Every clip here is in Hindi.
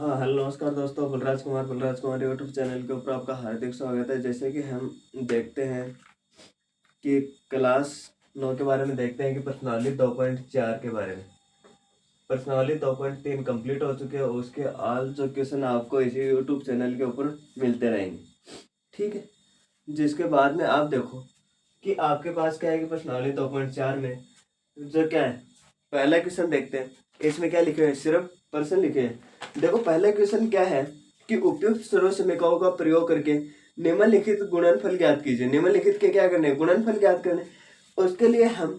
हाँ, हेलो नमस्कार दोस्तों, बलराज कुमार यूट्यूब चैनल के ऊपर आपका हार्दिक स्वागत है। जैसे कि हम देखते हैं कि क्लास 9 के बारे में देखते हैं कि प्रश्नावली 2.4 के बारे में। प्रश्नावली 2.3 कंप्लीट हो चुके हैं, उसके ऑल जो क्वेश्चन आपको इसी यूट्यूब चैनल के ऊपर मिलते रहेंगे, ठीक है। जिसके बाद में आप देखो कि आपके पास क्या है कि प्रश्नावली 2.4 में जो क्या है, पहला क्वेश्चन देखते हैं। इसमें क्या लिखे हैं, सिर्फ प्रश्न लिखे हैं। देखो पहला क्वेश्चन क्या है कि उपयुक्त सर्वसमीकरणों का प्रयोग करके निम्नलिखित गुणनफल ज्ञात कीजिए। निम्नलिखित के क्या करने, गुणनफल ज्ञात करने। उसके लिए हम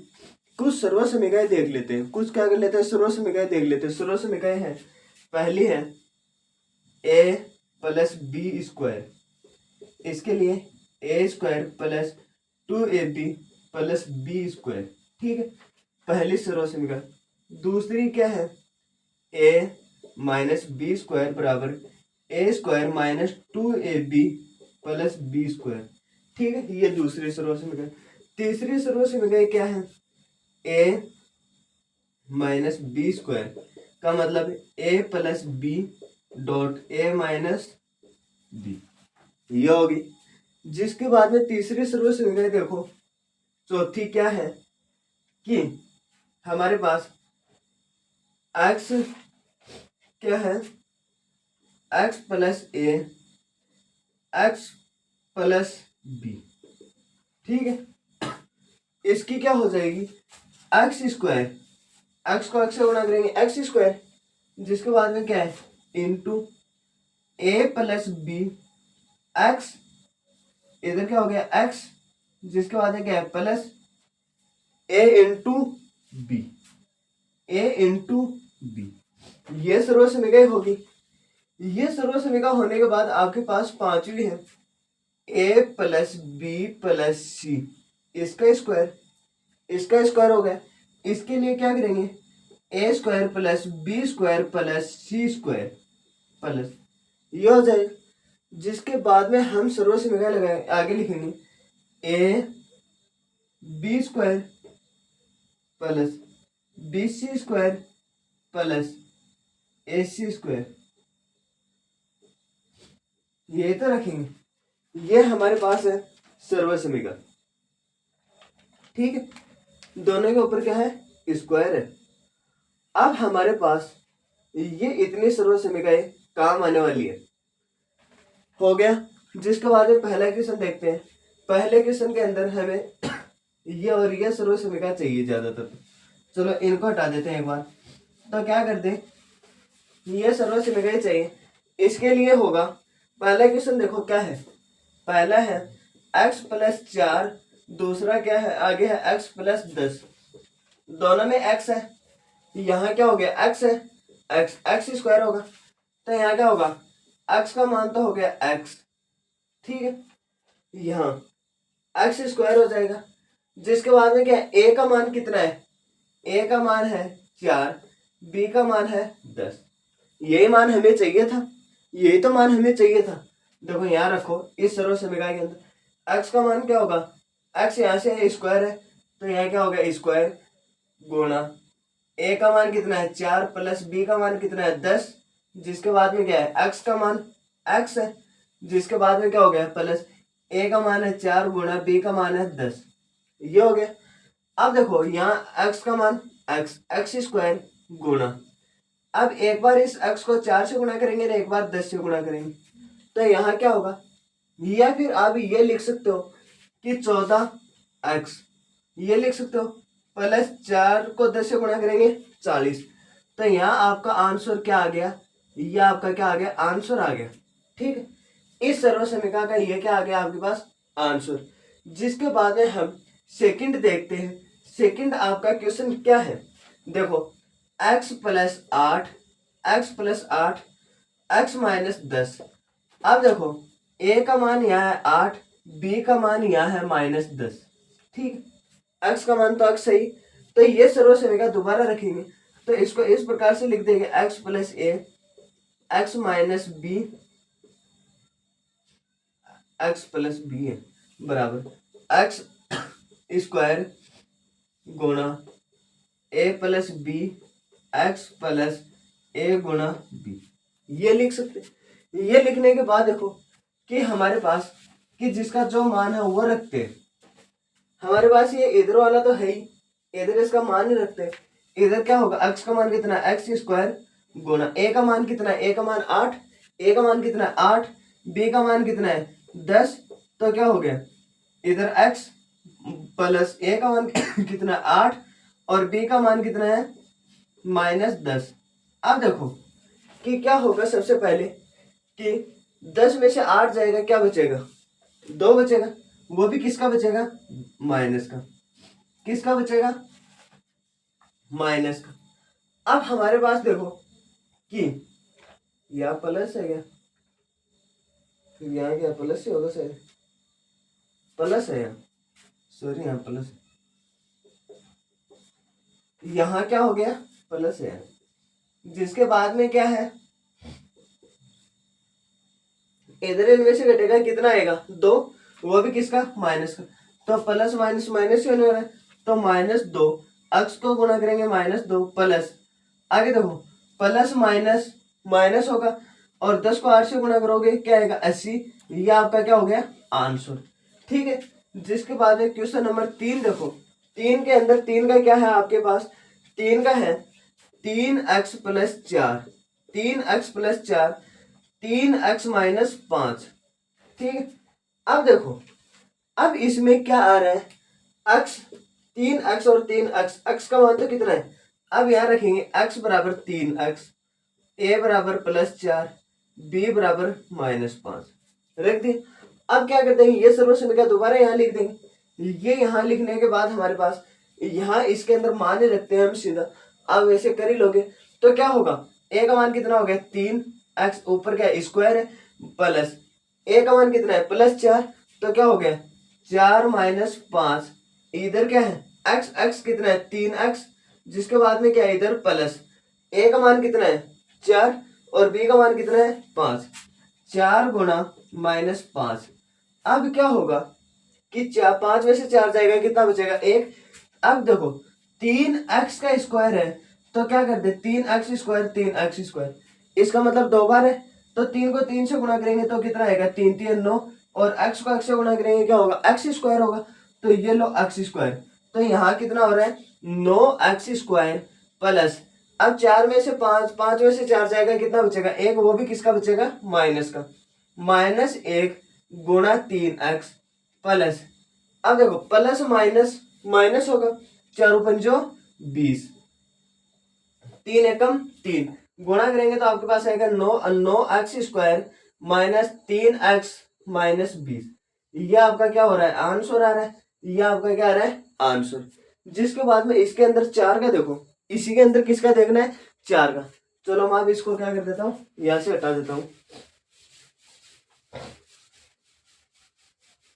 कुछ सर्वसमीकरण देख लेते हैं, कुछ क्या कर लेते हैं, सर्वसमीकरण देख लेते हैं। सर्वसमीकरण है, पहली है a प्लस बी स्क्वायर, इसके लिए a square plus 2ab plus B square, ठीक है, पहली सर्वसमीकरण। दूसरी क्या है, a माइनस बी स्क्वायर बराबर a square minus 2ab plus B square, ठीक है, ये दूसरी सर्वसमीकरण। तीसरी सर्वसमीकरण क्या है, a माइनस बी स्क्वायर का मतलब a plus B dot a minus B, ये होगी। जिसके बाद में तीसरी सर्वसमीकरण देखो, चौथी क्या है कि हमारे पास x क्या है, x plus A x plus B, ठीक है। इसकी क्या हो जाएगी, एक्स स्क्वायर, एक्स को एक्स से गुणा करेंगे एक्स स्क्वायर, जिसके बाद में क्या है इंटू ए प्लस बी एक्स, इधर क्या हो गया एक्स, जिसके बाद में क्या है प्लस ए इंटू बी, ए इंटू बी, ये सर्वसमीकरण होगी। ये सर्वसमीकरण होने के बाद आपके पास पांचवी है A plus B plus C, इसका स्क्वायर हो गया। इसके लिए क्या करेंगे, A square plus B square plus C square plus, ये हो जाएगा। जिसके बाद में हम सर्वसमीकरण लगाए, आगे लिखेंगे A B square plus B C square plus A C square, ये तो रखेंगे। ये हमारे पास है सर्वसमीकरण, ठीक है। दोनों के ऊपर क्या है, स्क्वायर है। अब हमारे पास ये इतनी सर्वसमीकरण काम आने वाली है, हो गया। जिसके बाद में पहला क्वेश्चन देखते हैं। पहले क्वेश्चन के अंदर हमें ये और ये सर्वसमीकरण चाहिए ज्यादातर, चलो इनको हटा देते हैं एक बार। तो क्या करते हैं, ये सर्वसमीकरण चाहिए, इसके लिए होगा पहला क्वेश्चन देखो क्या है, पहला है x प्लस 4, दूसरा क्या है, आगे है x प्लस 10, दोनों में x है। यहाँ क्या हो गया, x है, x स्क्वायर होगा, तो यहाँ क्या होगा, x का मान तो हो गया x, ठीक है, यहाँ x स्क्वायर हो जाएगा। जिसके बाद में क्या है, a का मान कितना है, a का मान है 4, b का मान है 10, यही मान हमें चाहिए था, यही तो मान हमें चाहिए था। देखो यहाँ रखो, इस सर्वसमीकरण के अंदर x का मान क्या होगा, x यहाँ से स्क्वायर है, तो यहाँ क्या होगा स्क्वायर गुणा a का मान कितना है 4 प्लस b का मान कितना है 10, जिसके बाद में क्या है x का मान x है, जिसके बाद में क्या हो गया प्लस a का मान है 4 गुणा b का मान है 10, ये हो गया। अब देखो यहाँ x का मान x स्क्वायर गुणा, अब एक बार इस x को 4 से गुणा करेंगे ना एक बार 10 से गुणा करेंगे, तो यहाँ क्या होगा, या फिर आप ये लिख सकते हो कि 14x, ये लिख सकते हो, प्लस 4 को 10 से गुणा करेंगे 40, तो यहाँ आपका आंसर क्या आ गया, ये आपका क्या आ गया, आंसर आ गया, ठीक है। इस सर्वसमीकरण का ये क्या आ गया आपके पास, आंसर। जिसके बाद में हम सेकंड देखते हैं। सेकंड आपका क्वेश्चन क्या है, देखो x plus 8, x plus 8, x minus 10। अब देखो a का मान यहाँ है 8, b का मान यहाँ है माइनस 10, ठीक, x का मान तो x सही, तो ये सर्वसमीकरण दोबारा रखेंगे, तो इसको इस प्रकार से लिख देंगे x plus A X minus B X plus B है बराबर एक्स स्क्वायर गुणा A plus B X plus A गुणा बी, ये लिख सकते हैं। ये लिखने के बाद देखो कि हमारे पास कि जिसका जो मान है वो रखते हैं। हमारे पास ये इधर वाला तो है ही, इधर इसका मान ही रखते हैं। इधर क्या होगा, x का मान कितना है, एक्स स्क्वायर गुना a का मान कितना है, a का मान 8, a का मान कितना है 8, b का मान कितना है 10। तो क्या हो गया, इधर x प्लस a का मान कितना 8 और b का मान कितना है -10। अब देखो कि क्या होगा, सबसे पहले कि 10 में से 8 जाएगा, क्या बचेगा 2 बचेगा, वो भी किसका बचेगा माइनस का, किसका बचेगा माइनस का। अब हमारे पास देखो कि यहाँ प्लस है क्या, फिर यहाँ क्या प्लस ही होगा शायद, प्लस है यहाँ, सॉरी यहाँ प्लस, यहाँ क्या हो गया प्लस है, जिसके बाद में क्या है, इधर इनमें से घटेगा कितना आएगा 2, वो भी किसका माइनस का। तो प्लस माइनस माइनस क्यों नहीं हो रहा है, तो -2 x को गुणा करेंगे -2 प्लस, आगे देखो प्लस माइनस माइनस होगा और 10 को 8 से गुणा करोगे क्या आएगा 80। ये आपका क्या हो गया आंसर। ठीक है, जिसके बाद में क्वेश्चन नंबर 3 देखो, 3 के अंदर 3 का क्या है आपके पास, 3 का है 3x + 4, 3x + 4 3x - 5। ठीक है, अब देखो अब इसमें क्या आ रहा है, x 3x और 3x, x का मान तो कितना है, अब यहाँ रखेंगे x बराबर 3x, a बराबर +4, b बराबर -5 रख दिए। अब क्या करते हैं, ये सर्वसंख्या दोबारा यहाँ लिख देंगे। ये यहाँ लिखने के बाद हमारे पास यहाँ इसके अंदर मान ही रखते हैं हम सीधा। अब वैसे कर ही लोगे तो क्या होगा, a का मान कितना हो गया 3x, ऊपर क्या स्क्वायर है, प्लस a का मान कितना है +4, तो क्या हो गया 4 - 5, इधर क्या है x कितना है 3x, जिसके बाद में क्या है इधर प्लस, a का मान कितना है 4 और b का मान कितना है 5, 4 गुणा -5। अब क्या होगा कि 5 में से 4 जाएगा, कितना बचेगा 1। अब देखो 3x का स्क्वायर है तो क्या करते 3x स्क्वायर 3x स्क्वायर, इसका मतलब 2 बार है, तो 3 को 3 से गुणा करेंगे तो कितना आएगा 3 3 9, और x को x से गुणा करेंगे क्या होगा x स्क्वायर होगा, तो ये लो x स्क्वायर। तो यहाँ कितना हो रहा है 9x स्क्वायर प्लस, अब 4 में से 5, 5 में से 4 जाएगा, कितना बचेगा 1, वो भी किसका बचेगा माइनस का, -1 गुणा 3x प्लस, अब देखो प्लस माइनस माइनस होगा, 4 पंजो 20, 3 एकम 3, गुणा करेंगे तो आपके पास आएगा 9x स्क्वायर -3x -20। ये आपका क्या हो रहा है आंसर आ रहा है, ये आपका क्या आ रहा है आंसर। जिसके बाद में इसके अंदर 4 का देखो, इसी के अंदर किसका देखना है 4 का। चलो मैं अब इसको क्या कर देता हूँ, यहां से हटा देता हूँ।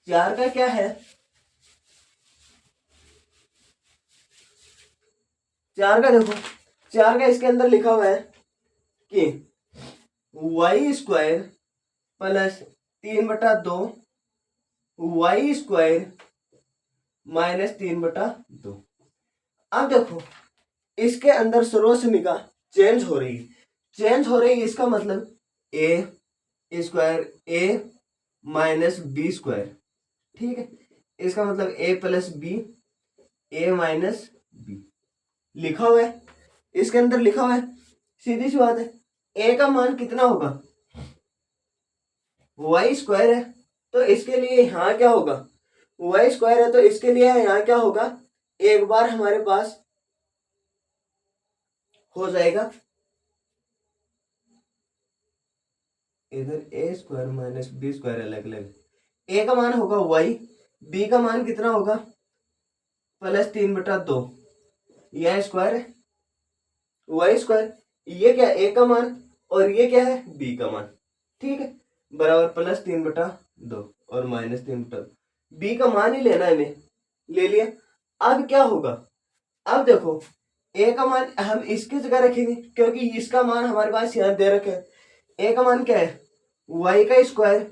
4 का क्या है, 4 का देखो, 4 का इसके अंदर लिखा हुआ है कि y square plus 3/2 y square -3/2। अब देखो इसके अंदर सर्वसमीका चेंज हो रही है, चेंज हो रही है, इसका मतलब a square a -b square. ठीक है, इसका मतलब a + b a - b लिखा हुआ है, इसके अंदर लिखा हुआ है, सीधी सी बात है। a का मान कितना होगा y स्क्वायर है, तो इसके लिए यहाँ क्या होगा y स्क्वायर है, तो इसके लिए यहाँ क्या होगा, एक बार हमारे पास हो जाएगा इधर a स्क्वायर -b स्क्वायर अलग अलग, a का मान होगा y, b का मान कितना होगा +3/2, यह स्क्वायर है y स्क्वायर, ये क्या a का मान और ये क्या है b का मान। ठीक है, बराबर +3/2 और -3/2, b का मान ही लेना है, हमें ले लिया। अब क्या होगा, अब देखो a का मान हम इसकी जगह रखेंगे क्योंकि इसका मान हमारे पास यहाँ दे रखा है। a का मान क्या है y का स्क्वायर,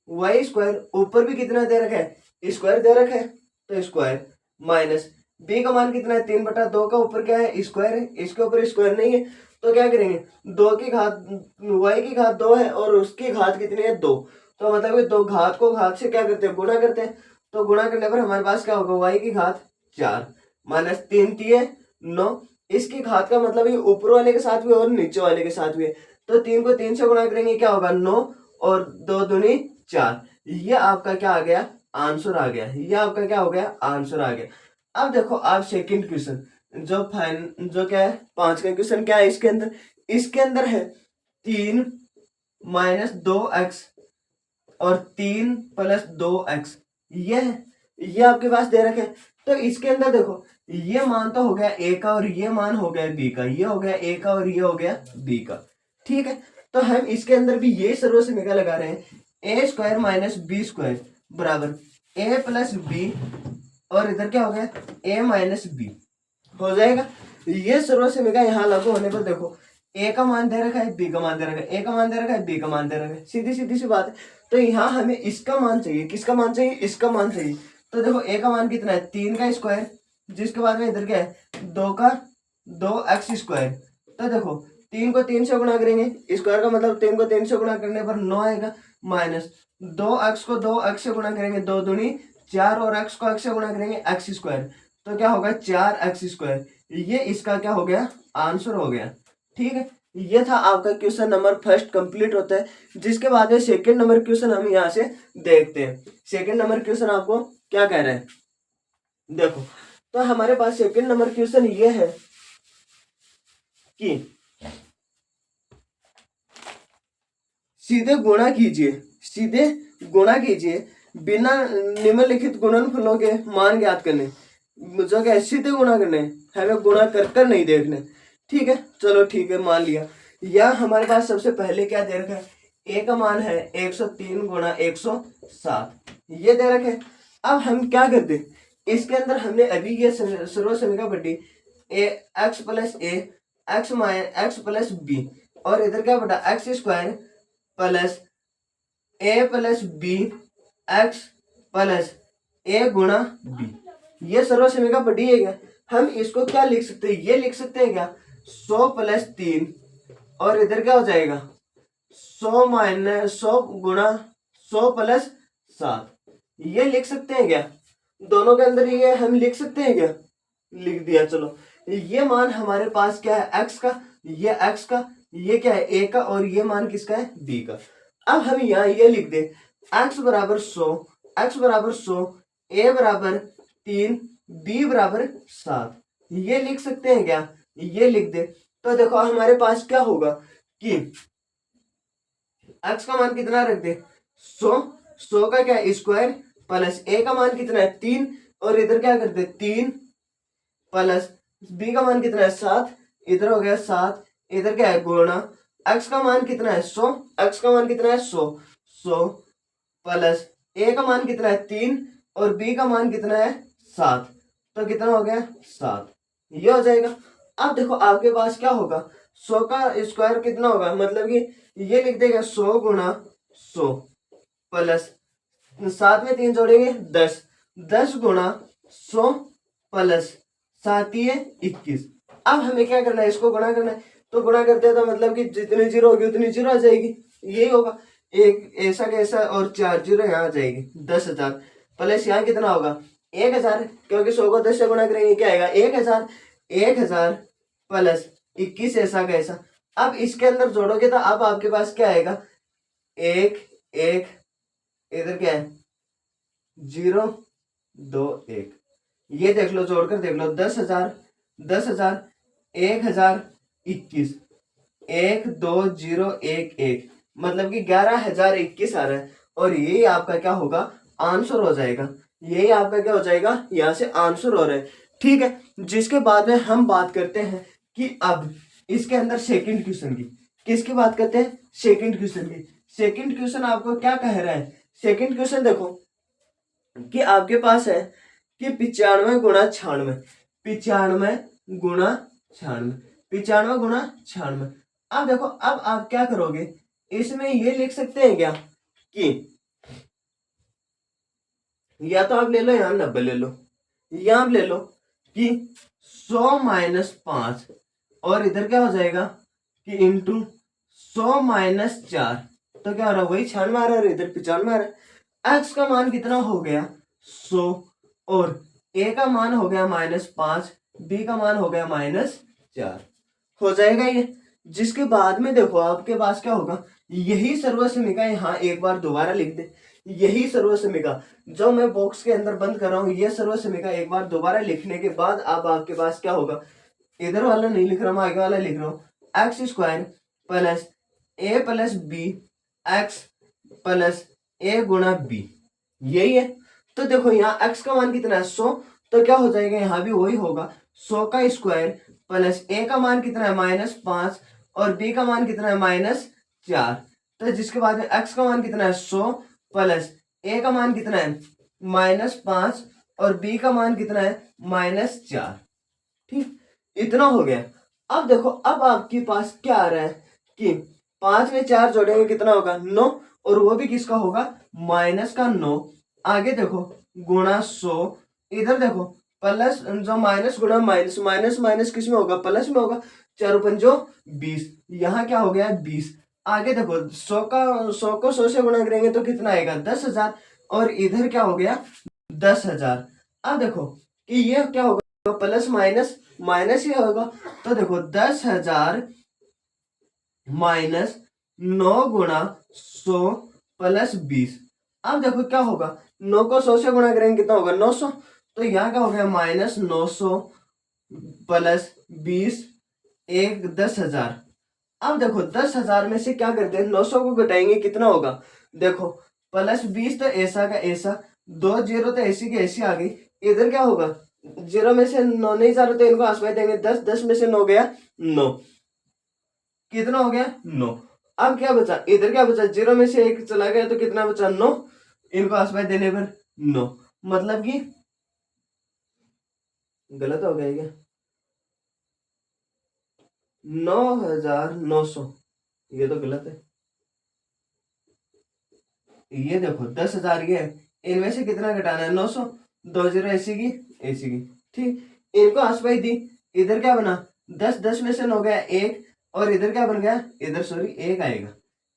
y स्क्वायर ऊपर भी कितना दे रखा है स्क्वायर दे रखा है, तो स्क्वायर माइनस बी का मान कितना है 3/2 का ऊपर क्या है स्क्वायर है, इसके ऊपर स्क्वायर नहीं है तो क्या करेंगे 2 की घात y की घात 2 है और उसकी घात कितनी है 2, तो मतलब ये 2 घात को घात से क्या करते हैं गुणा करते हैं, तो गुणा करने पर हमारे पास क्या होगा y की घात 4 माइनस 3 3 9, इसकी घात का मतलब ये ऊपर वाले के साथ भी और नीचे वाले के साथ भी है, तो 3 को 3 से गुणा करेंगे क्या होगा 9 और 2 दूनी 4, ये आपका क्या आ गया आंसर आ गया, ये आपका क्या हो गया आंसर आ गया। अब देखो आप सेकंड क्वेश्चन जो क्या है 5 का क्वेश्चन क्या है इसके अंदर है 3 माइनस 2x और 3 प्लस 2x, ये आपके पास दे रखे हैं, तो इसके अंदर देखो ये मान तो हो गया a का और ये मान हो गया b का, ये हो गया a का और ये हो गया b का, ठीक है। तो हम इसके अंदर भी ये सर्वसमीकरण लगा रहे हैं a square minus B square बराबर a प्लस बी और इधर क्या हो गया a माइनस बी हो जाएगा। ये सर्वसमीकरण यहाँ लागू होने पर देखो a का मान दे रखा है b का मान दे रखा है, a का मान दे रखा है b का मान दे रखा है, सीधी सीधी सी बात है। तो यहाँ हमें इसका मान चाहिए, किसका मान चाहिए इसका मान चाहिए, तो देखो a का मान कितना है 3 का स्क्वायर, जिसके बाद में इधर क्या है 2 का 2x स्क्वायर, तो देखो 3 को 3 से गुणा करेंगे स्क्वायर का मतलब 3 को 3 से गुणा करने पर 9 आएगा, माइनस 2x को 2x से गुणा करेंगे 2 दूनी 4 और x को x से गुणा करेंगे x स्क्वायर, तो क्या होगा 4x स्क्वायर, ये इसका क्या हो गया आंसर हो गया, ठीक है। ये था आपका क्वेश्चन नंबर फर्स्ट कंप्लीट होता है, जिसके बाद में सेकंड नंबर क्वेश्चन हम यहाँ से देखते हैं। सेकंड नंबर क्वेश्चन आपको क्या कह रहा है देखो, तो हमारे पास सेकंड नंबर क्वेश्चन ये है कि सीधे गुणा कीजिए बिना निम्नलिखित गुणनफलों के मान ज्ञात करने, जो क्या सीधे गुणा करने हमें गुणा कर कर नहीं देखने, ठीक है। चलो ठीक है मान लिया, या हमारे पास सबसे पहले क्या दे रखा है a का मान है 103 गुणा 107 ये दे रखे। अब हम क्या करते इसके अंदर हमने अभी ये सर्वसमीकरण पढ़ी x plus A x plus B और इधर क्या बटा x square plus A plus B X plus A गुणा बी, ये सर्वसमीकरण पढ़ी है क्या। हम इसको क्या लिख सकते हैं, ये लिख सकते हैं क्या 100 प्लस 3 और इधर क्या हो जाएगा 100 माइनस 100 गुणा 100 प्लस 7, ये लिख सकते हैं क्या, दोनों के अंदर ये हम लिख सकते हैं क्या, लिख दिया। चलो ये मान हमारे पास क्या है x का, ये x का, ये क्या है a का और ये मान किसका है b का। अब हम यहाँ ये लिख दे x बराबर 100 a बराबर 3 b बराबर 7, ये लिख सकते हैं क्या, ये लिख दे। तो देखो हमारे पास क्या होगा कि x का मान कितना रख दे 100 का क्या स्क्वायर प्लस a का मान कितना है 3 और इधर क्या कर दे 3 प्लस b का मान कितना है 7, इधर हो गया 7, इधर क्या है गुणा x का मान कितना है 100, x का मान कितना है 100 प्लस a का मान कितना है 3 और b का मान कितना है 7, तो कितना हो गया 7, ये हो जाएगा। अब देखो आपके पास क्या होगा 100 का स्क्वायर कितना होगा, मतलब कि ये लिख देगा 100 गुणा 100 प्लस 7 में 3 जोड़ेंगे 10 गुणा 100 प्लस 7 ये 21। अब हमें क्या करना है इसको गुणा करना है, तो गुणा करते हैं तो मतलब कि जितनी जीरो होगी उतनी जीरो आ जाएगी, यही होगा एक ऐसा कैसा और 4 जीरो यहाँ आ जाएगी 10,000 प्लस यहाँ कितना होगा 1,000, क्योंकि 100 को 10 से गुणा करेंगे क्या आएगा 1,000 प्लस 21 ऐसा कैसा। अब इसके अंदर जोड़ोगे तो अब आपके पास क्या आएगा 1 1 इधर क्या है 0 2 1, ये देख लो जोड़कर देख लो 10,000 1,000 21 1 2 0 1 1, मतलब कि 11,021 आ रहा है और यही आपका क्या होगा आंसर हो जाएगा, यही आपका क्या हो जाएगा यहाँ से आंसर हो रहा है, ठीक है। जिसके बाद में हम बात करते हैं कि अब इसके अंदर सेकंड क्वेश्चन की, किसकी बात करते हैं सेकंड क्वेश्चन की। सेकंड क्वेश्चन आपको क्या कह रहा है, सेकंड क्वेश्चन देखो कि आपके पास है कि 95 गुणा 96 अब देखो अब आप क्या करोगे इसमें ये लिख सकते हैं क्या कि या तो आप ले लो यहाँ 90 ले लो, या आप ले लो कि 100 माइनस 5 और इधर क्या हो जाएगा कि इंटू 100 माइनस 4, तो क्या हो रहा है वही 96 आ रहा है और इधर 95 आ रहा है। एक्स का मान कितना हो गया 100 और ए का मान हो गया -5, बी का मान हो गया -4, हो जाएगा ये। जिसके बाद में देखो आपके पास क्या होगा, यही सर्वसमीका यहाँ एक बार दोबारा लिख दे। यही सर्वसमीका जो मैं बॉक्स के अंदर बंद कर रहा हूँ, ये सर्वसमीका एक बार दोबारा लिखने के बाद अब आपके पास क्या होगा, इधर वाला नहीं लिख रहा हूँ, आगे वाला लिख रहा हूँ। X square plus A plus B X plus A गुणा बी, यही है। तो देखो यहाँ एक्स का मान कितना है 100, तो क्या हो जाएगा यहाँ भी वही होगा 100 का स्क्वायर प्लस ए का मान कितना है -5 और बी का मान कितना है -4। तो जिसके बाद में एक्स का मान कितना है 100 प्लस ए का मान कितना है -5 और बी का मान कितना है -4। ठीक, इतना हो गया। अब देखो अब आपके पास क्या आ रहा है कि 5 में 4 जोड़ेंगे कितना होगा 9, और वो भी किसका होगा -9। आगे देखो गुणा 100, इधर देखो प्लस, जो माइनस गुणा माइनस, माइनस माइनस किस में होगा प्लस में होगा, 4 पंजो 20, यहाँ क्या हो गया 20। आगे देखो 100 को 100 से गुणा करेंगे तो कितना आएगा 10,000 और इधर क्या हो गया 10,000। अब देखो कि ये क्या होगा प्लस माइनस माइनस ही होगा, तो देखो 10,000 माइनस 9 गुणा 100 प्लस 20। अब देखो क्या होगा 9 को 100 से गुणा करेंगे कितना होगा 900, तो यहाँ क्या हो गया -900 प्लस 20 एक 10,000। अब देखो 10,000 में से क्या करते हैं 900 को घटाएंगे कितना होगा, देखो प्लस 20 तो ऐसा का ऐसा, 2 जीरो तो ऐसी की ऐसी आ गई। इधर क्या होगा, जीरो में से 9 नहीं जा रहा तो इनको आसपास देंगे 10, 10 में से 9 गया 9, कितना हो गया 9। अब क्या बचा, इधर क्या बचा, जीरो में से 1 चला गया तो कितना बचा 9, इनको आसपास देने पर 9, मतलब कि गलत हो गया क्या 9,900, ये तो गलत है। ये देखो 10,000 ये है, इनमें से कितना घटाना है 900, 2 जीरो ऐसी की ऐसी की। ठीक, इनको आसपास दी, इधर क्या बना 10, 10 में से 9 गया 1 और इधर क्या बन गया, इधर सॉरी 1 आएगा,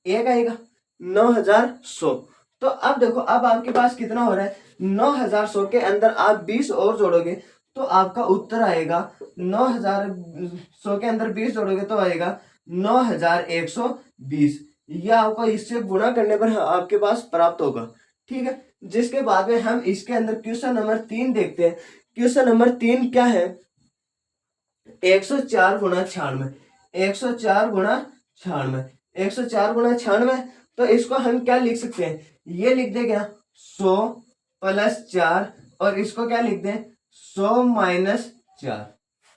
1 आएगा 9,100। तो अब देखो अब आपके पास कितना हो रहा है 9,100 के अंदर आप 20 और जोड़ोगे तो आपका उत्तर आएगा 9,100 के अंदर 20 जोड़ोगे तो आएगा 9,120। यह आपको इससे गुणा करने पर आपके पास प्राप्त होगा। ठीक है, जिसके बाद में हम इसके अंदर क्वेश्चन नंबर 3 देखते हैं। क्वेश्चन नंबर 3 क्या है, 104 गुणा 96, 104 गुणा 96, 104 गुणा 96। तो इसको हम क्या लिख सकते हैं, ये लिख दे क्या 100 प्लस 4 और इसको क्या लिख दें 100 माइनस 4,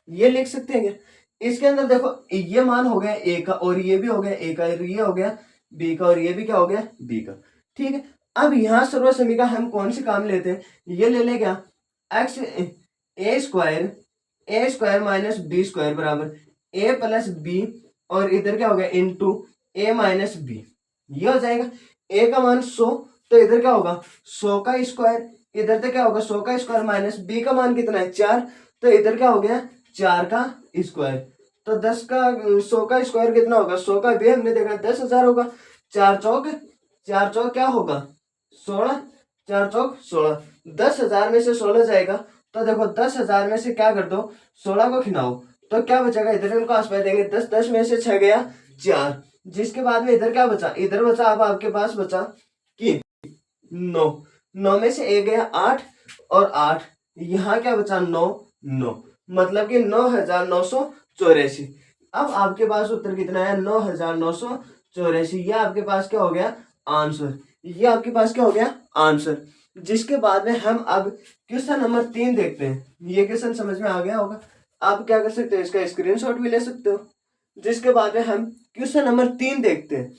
ये लिख सकते हैं क्या। इसके अंदर देखो ये मान हो गया ए का और ये भी हो गया ए का और ये हो गया बी का और ये भी क्या हो गया बी का। ठीक है, अब यहाँ सर्वसमीका हम कौन से काम लेते हैं, ये ले ले क्या एक्स ए स्क्वायर माइनस बी स्क्वायर बराबर ए प्लस बी और इधर क्या हो गया इंटू ए माइनस बी, ये हो जाएगा। ए का मान 100 तो इधर क्या होगा 100 का स्क्वायर, इधर तो क्या होगा 100 का स्क्वायर माइनस बी का मान कितना है 4, तो इधर क्या हो गया 4 का स्क्वायर। तो 10 का 100 का स्क्वायर कितना होगा, 100 का भी हमने देखा 10,000 होगा। 4 चौक क्या होगा 16, 4 चौक 16, 10,000 में से 16 जाएगा। तो देखो 10,000 में से क्या कर दो 16 को खिलाओ तो क्या बचेगा, इधर इनको आसपास देंगे 10, 10 में से 6 गया 4, जिसके बाद में इधर क्या बचा, इधर बचा अब आपके पास बचा कि 9, 9 में से 1 गया 8 और 8 यहाँ क्या बचा 9, 9 मतलब कि 9,984। अब आपके पास उत्तर कितना है 9,984, ये आपके पास क्या हो गया आंसर, ये आपके पास क्या हो गया आंसर। जिसके बाद में हम अब क्वेश्चन नंबर 3 देखते हैं। ये क्वेश्चन समझ में आ गया होगा, आप क्या कर सकते हो इसका स्क्रीनशॉट भी ले सकते हो। जिसके बाद में हम क्वेश्चन नंबर 3 देखते हैं।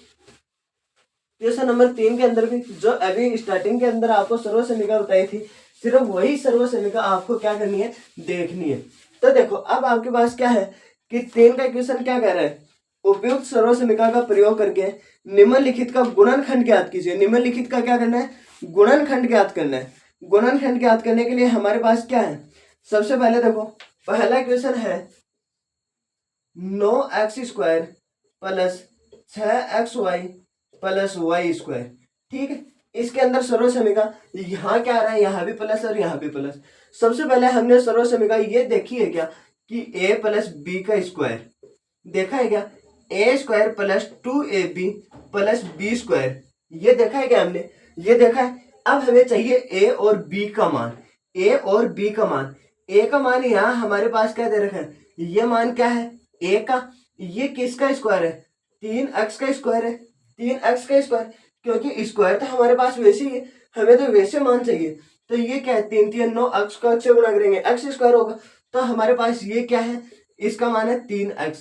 क्वेश्चन नंबर 3 के अंदर भी जो अभी स्टार्टिंग के अंदर आपको सर्वसमीका बताई थी, सिर्फ वही सर्वसमीका आपको क्या करनी है देखनी है। तो देखो अब आपके पास क्या है कि 3 का क्वेश्चन क्या कह रहा है, उपयुक्त सर्वसमीका का प्रयोग करके निम्नलिखित का गुणनखंड ज्ञात कीजिए। निम्नलिखित का क्या करना है गुणनखंड ज्ञात करना है। गुणनखंड ज्ञात करने के लिए हमारे पास क्या है सबसे पहले देखो, पहला इक्वेशन है 9x² plus 6xy plus Y square. ठीक है, इसके अंदर सर्व समीकरण यहाँ क्या आ रहा है, यहाँ भी प्लस और यहाँ भी प्लस। सबसे पहले हमने सर्व समीकरण ये देखी है क्या कि a प्लस बी का स्क्वायर देखा है क्या, A square plus 2ab plus B square, ये देखा है क्या हमने, ये देखा है। अब हमें चाहिए ए और बी का मान, ए और बी का मान। ए का मान यहाँ हमारे पास क्या दे रखा है, ये मान क्या है ए का, ये किसका स्क्वायर है, 3x का स्क्वायर है, 3x का स्क्वायर, क्योंकि स्क्वायर तो हमारे पास वैसे ही है, हमें तो वैसे मान चाहिए। तो ये क्या है 3 3 9, x का x से गुणा करेंगे x स्क्वायर होगा, तो हमारे पास ये क्या है, इसका मान है 3x।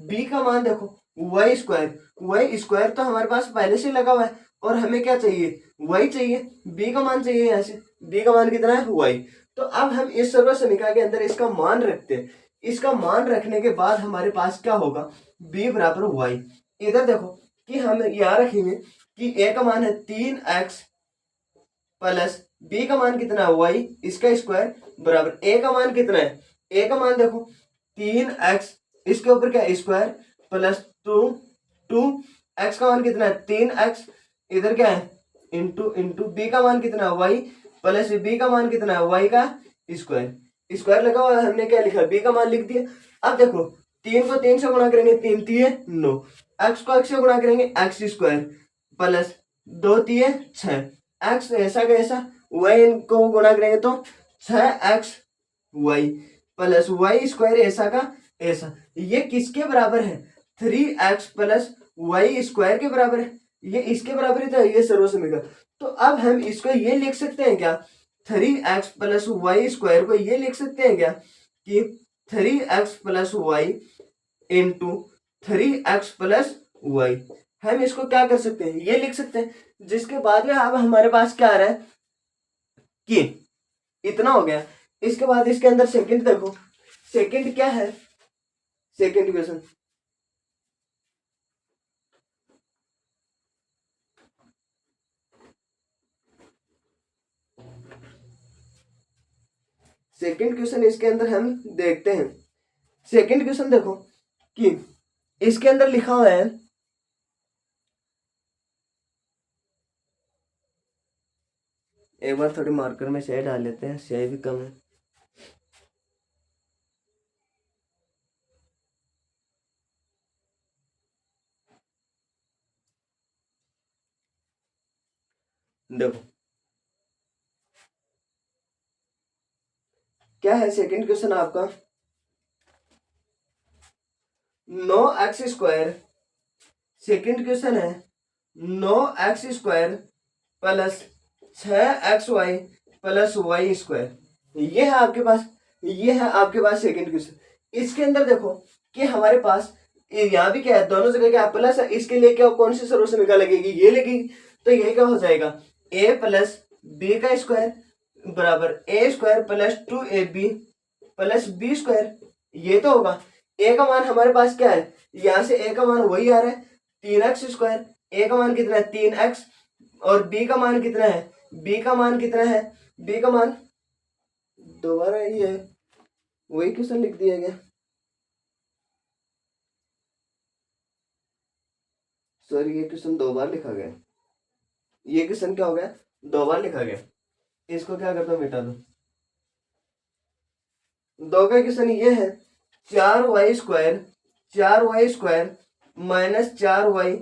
b का मान देखो y स्क्वायर, y स्क्वायर तो हमारे पास पहले से लगा हुआ है और हमें क्या चाहिए, y चाहिए, b का मान चाहिए यहाँ से, b का मान कितना है y। तो अब हम इस सर्व समीकरण के अंदर इसका मान रखते हैं, इसका मान रखने के बाद हमारे पास क्या होगा, b बराबर y। इधर देखो कि हम यहाँ रखेंगे कि a का मान है 3x प्लस b का मान कितना है y, इसका स्क्वायर बराबर a का मान कितना है, a का मान देखो 3x, इसके ऊपर क्या स्क्वायर प्लस 2 x का मान कितना है 3x, इधर क्या है इंटू इंटू b का मान कितना है y प्लस b का मान कितना है y का स्क्वायर, स्क्वायर लगा हुआ है, हमने क्या लिखा b का मान लिख दिया। अब देखो 3 को 3 से गुणा करेंगे, 3 3 9, x को x से गुणा करेंगे x स्क्वायर प्लस 2 3 6, x ऐसा का ऐसा, y को गुणा करेंगे तो 6xy प्लस y स्क्वायर ऐसा का ऐसा। ये किसके बराबर है, 3x प्लस वाई स्क्वायर के बराबर है, ये इसके बराबर ही था ये सर्व समीकरण। तो अब हम इसको ये लिख सकते हैं क्या, 3x प्लस वाई स्क्वायर को ये लिख सकते हैं क्या कि 3x plus Y into 3x plus Y. हम इसको क्या कर सकते हैं, ये लिख सकते हैं, जिसके बाद में अब हमारे पास क्या आ रहा है कि इतना हो गया। इसके बाद इसके अंदर सेकंड देखो, सेकंड क्या है, सेकंड क्वेश्चन सेकंड क्वेश्चन इसके अंदर हम देखते हैं। सेकंड क्वेश्चन देखो कि इसके अंदर लिखा हुआ है, एक बार थोड़ी मार्कर में स्याही डाल लेते हैं, स्याही भी कम है। देखो क्या है सेकंड क्वेश्चन आपका, 9x², सेकंड क्वेश्चन है 9x² plus 6xy plus Y square. ये है आपके पास, ये है आपके पास सेकंड क्वेश्चन। इसके अंदर देखो कि हमारे पास यहाँ भी क्या है, दोनों जगह क्या प्लस है, इसके लिए क्या कौन सी सर्व समीकरण लगेगी, ये लगेगी। तो ये क्या हो जाएगा, a प्लस बी का स्क्वायर बराबर a square plus 2ab plus B square, ये तो होगा। a का मान हमारे पास क्या है, यहाँ से a का मान वही आ रहा है 3x², a का मान कितना है 3x, और b का मान कितना है, b का मान कितना है, b का मान दोबारा ही है, वही क्वेश्चन लिख दिया गया, सॉरी ये क्वेश्चन दो बार लिखा गया, ये क्वेश्चन क्या हो गया, दो बार लिखा गया। इसको क्या करता हूँ, मिटा दो। दो का क्वेश्चन ये है 4y² माइनस 4y,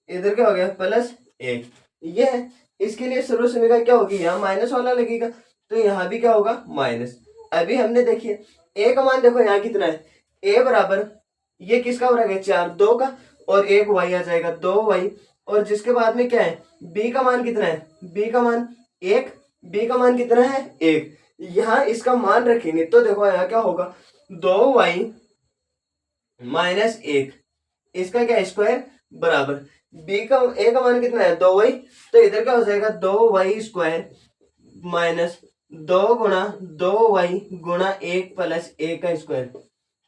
इधर क्या हो गया प्लस 1, ये है। इसके लिए सर्व समीकरण क्या होगी, यहाँ माइनस वाला लगेगा, तो यहाँ भी क्या होगा माइनस। अभी हमने देखिए a का मान देखो यहाँ कितना है, a बराबर ये किसका हो रहा है 4, 2 का, और 1 y आ जाएगा 2y, और जिसके बाद में क्या है b का मान कितना है, b का मान 1, b का मान कितना है 1, यहाँ इसका मान रखेंगे तो देखो यहाँ क्या होगा 2y माइनस 1, इसका क्या स्क्वायर बराबर b का a का मान कितना है 2y, तो इधर क्या हो जाएगा 2y² माइनस 2 गुणा 2y गुणा 1 प्लस 1 का स्क्वायर।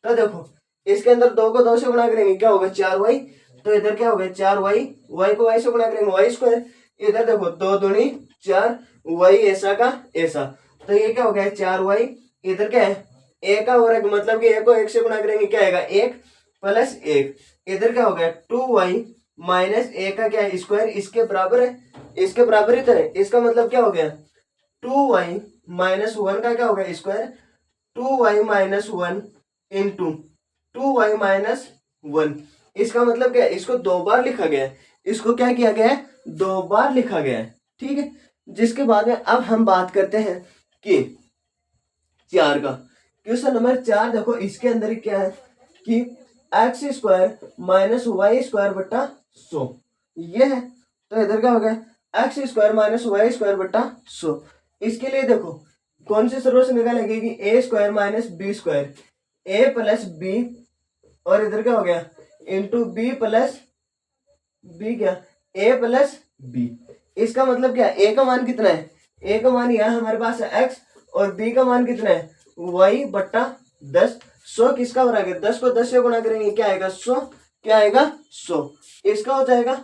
तो देखो इसके अंदर 2 को 2 से गुणा करेंगे क्या होगा 4y, तो इधर क्या होगा 4y, y को y से गुणा करेंगे y², इधर देखो 2 दूनी 4, y ऐसा का ऐसा, तो ये क्या हो गया 4y, इधर क्या है, ए का और एक, मतलब कि ए को एक से गुणा करेंगे क्या आएगा, एक प्लस एक। इधर क्या हो गया, 2y माइनस ए का क्या है, स्क्वायर, इसके बराबर है, इसके बराबर ही तो है। इसका मतलब क्या हो गया, 2y माइनस वन का क्या हो गया square, 2y minus one into 2y minus one. इसका मतलब क्या है, इसको दो बार लिखा गया है, इसको क्या किया गया है, दो बार लिखा गया है, ठीक है। जिसके बाद में अब हम बात करते हैं कि 4 का। क्वेश्चन नंबर 4 देखो, इसके अंदर ही क्या है कि X square minus Y square बट्टा 100, ये है। तो इधर क्या हो गया, X square minus Y square बट्टा 100। इसके लिए देखो कौन सी जरूरत से निकालेंगे कि ए स्क्वायर माइनस बी स्क्वायर, ए प्लस बी, और इधर क्या हो गया इंटू बी प्लस बी, क्या ए प्लस बी। इसका मतलब क्या, ए का मान कितना है, ए का मान यहाँ हमारे पास है एक्स, और बी का मान कितना है, वाई बट्टा 10। 100 किसका हो रहा है, 10 को 10 से गुणा करेंगे क्या आएगा 100, क्या आएगा 100, इसका हो जाएगा।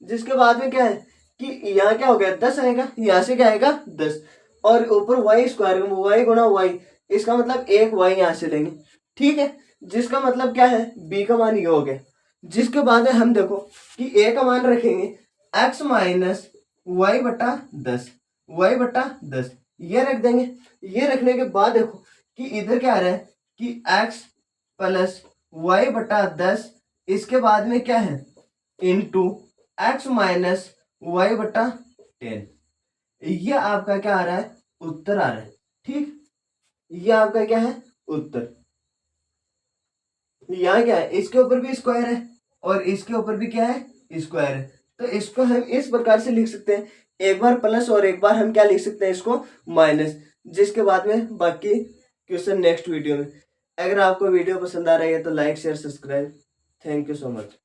जिसके बाद में क्या है कि यहाँ क्या हो गया 10 आएगा, यहाँ से क्या आएगा 10, और ऊपर वाई स्क्वायर, वाई गुणा वाई, इसका मतलब एक वाई यहाँ से लेंगे, ठीक है। जिसका मतलब क्या है, बी का मान ये हो गया। जिसके बाद में हम देखो कि ए का मान रखेंगे एक्स माइनस वाई बट्टा 10, वाई बट्टा 10 ये रख देंगे। ये रखने के बाद देखो कि इधर क्या आ रहा है कि एक्स प्लस वाई बट्टा 10, इसके बाद में क्या है इंटू एक्स माइनस वाई बट्टा 10। ये आपका क्या आ रहा है, उत्तर आ रहा है, ठीक। ये आपका क्या है, उत्तर। यहाँ क्या है, इसके ऊपर भी स्क्वायर है और इसके ऊपर भी क्या है, स्क्वायर है। तो इसको हम इस प्रकार से लिख सकते हैं, एक बार प्लस और एक बार हम क्या लिख सकते हैं, इसको माइनस। जिसके बाद में बाकी क्वेश्चन नेक्स्ट वीडियो में। अगर आपको वीडियो पसंद आ रही है तो like share subscribe. Thank you so much.